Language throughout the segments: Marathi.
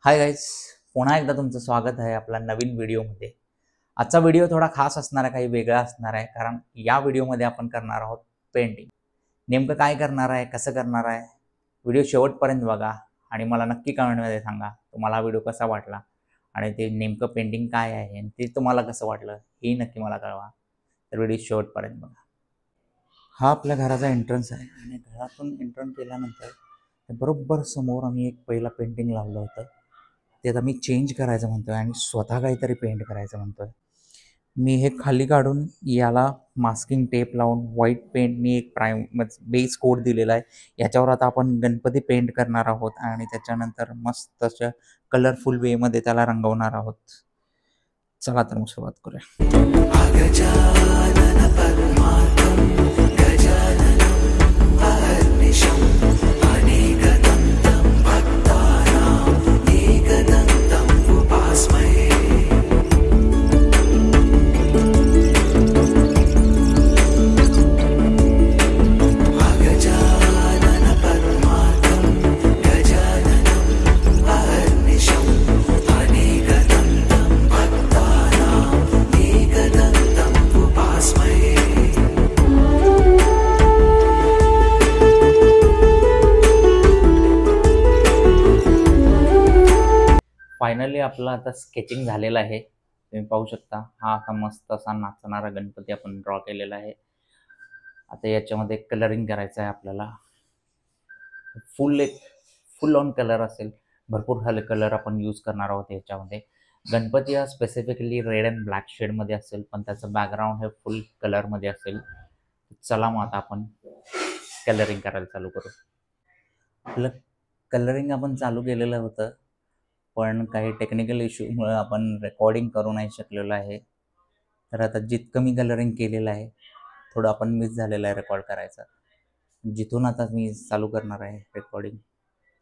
हाय गाईज, पुन्हा एकदा तुमचं स्वागत आहे आपला नवीन व्हिडिओमध्ये। आजचा व्हिडिओ थोडा खास असणार आहे, काही वेगळा असणार आहे, कारण या व्हिडिओमध्ये आपण करणार आहोत पेंटिंग। नेमकं काय करणार आहे, कसं करणार आहे, व्हिडिओ शेवटपर्यंत बघा आणि मला नक्की कमेंटमध्ये सांगा तुम्हाला व्हिडिओ कसा वाटला आणि ते नेमकं पेंटिंग काय आहे आणि ते तुम्हाला कसं वाटलं हे नक्की मला कळवा। तर व्हिडिओ शेवटपर्यंत बघा। हा आपल्या घराचा एंट्रन्स आहे आणि घरातून एंट्रन्स केल्यानंतर बरोबर समोर आम्ही एक पहिला पेंटिंग लावलं होतं। ते आता मी चेंज करायचं म्हणतोय आणि स्वतः काहीतरी पेंट करायचं म्हणतोय। मी हे खाली काढून याला मास्किंग टेप लावून व्हाईट पेंटनी एक बेस कोड दिलेला आहे। याच्यावर आता आपण गणपती पेंट करणार आहोत आणि त्याच्यानंतर मस्त अशा कलरफुल वेमध्ये त्याला रंगवणार आहोत। चला तर मग सुरुवात करूया। फायनली आपलं आता स्केचिंग झालेलं आहे। तुम्ही पाहू शकता हा असा मस्त असा नाचणारा गणपती आपण ड्रॉ केलेला आहे। आता याच्यामध्ये कलरिंग करायचं आहे आपल्याला। फुल ऑन कलर असेल, भरपूर सारे कलर आपण यूज करणार आहोत याच्यामध्ये। गणपती हा स्पेसिफिकली रेड अँड ब्लॅक शेडमध्ये असेल, पण त्याचं बॅकग्राऊंड हे फुल कलरमध्ये असेल। चला मग आता आपण कलरिंग करायला चालू करू। आपलं कलरिंग आपण चालू केलेलं होतं, पण काही टेक्निकल इश्यूमुळे आपण रेकॉर्डिंग करू नाही शकलेलो आहे। तर आता जितकं मी कलरिंग केलेलं आहे थोडं आपण मिस झालेलं आहे रेकॉर्ड करायचं। जिथून आता मी चालू करणार आहे रेकॉर्डिंग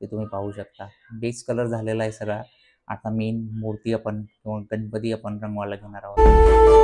ते तुम्ही पाहू शकता। बेस कलर झालेला आहे सगळा। आता मेन मूर्ती आपण किंवा गणपती आपण रंगवायला घेणार आहोत।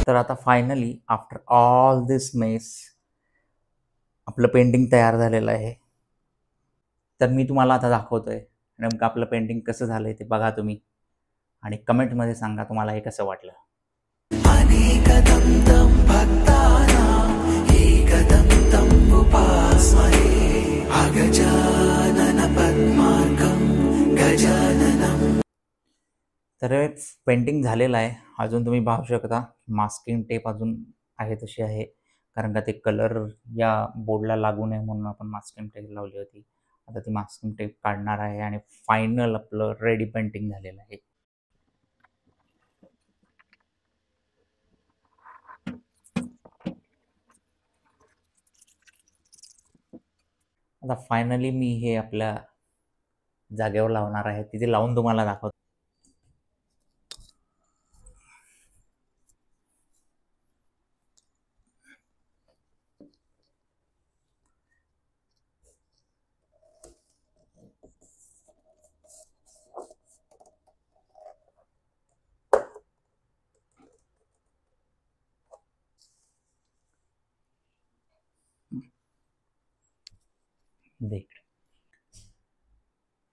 तर आता फायनली आफ्टर ऑल दिस मेस आपलं पेंटिंग तयार झालेलं आहे। तर मी तुम्हाला आता दाखवतोय नेमकं आपलं पेंटिंग कसं झालंय ते बघा तुम्ही आणि कमेंटमध्ये सांगा तुम्हाला हे कसं वाटलं। तर पेंटिंग झालेलं आहे। अजून तुम्ही पाहू शकता मास्किंग टेप अजून आहे तशी आहे, कारण का ते कलर या बोर्डला लागू नये म्हणून आपण मास्किंग टेप लावली होती। आता ती मास्किंग टेप काढणार आहे आणि फायनल आपलं रेडी पेंटिंग झालेलं आहे। आता फायनली मी हे आपल्या जागेवर लावणार आहे, तिथे लावून तुम्हाला दाखवतो। देख,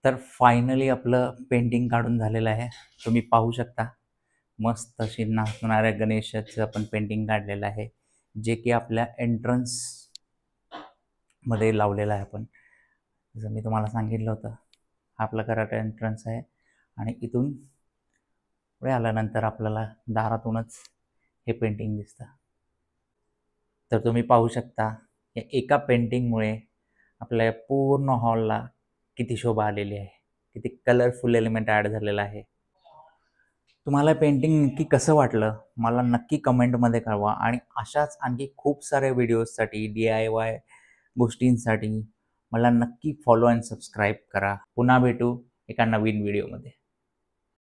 तर फायनली आपलं पेंटिंग काढून झालेलं आहे। तुम्ही पाहू शकता मस्त अशी नाचणाऱ्या गणेशाचं आपण पेंटिंग काढलेलं आहे, जे की आपल्या एंट्रन्स मध्ये लावलेलं आहे आपण। जसं मी तुम्हाला सांगितलं होतं हा आपला घराचा एंट्रन्स आहे आणि इथून पुढे आल्यानंतर आपल्याला दारातूनच हे पेंटिंग दिसतं। तर तुम्ही पाहू शकता या एका पेंटिंगमुळे आपल्या पूर्ण हॉलला किती शोभा आलेली आहे, किती कलरफुल एलिमेंट ॲड झालेला आहे। तुम्हाला पेंटिंग नक्की कसं वाटलं मला नक्की कमेंटमध्ये कळवा आणि अशाच आणखी खूप साऱ्या व्हिडिओजसाठी DIY गोष्टींसाठी मला नक्की फॉलो आणि सबस्क्राईब करा. पुन्हा भेटू एका नवीन व्हिडिओमध्ये.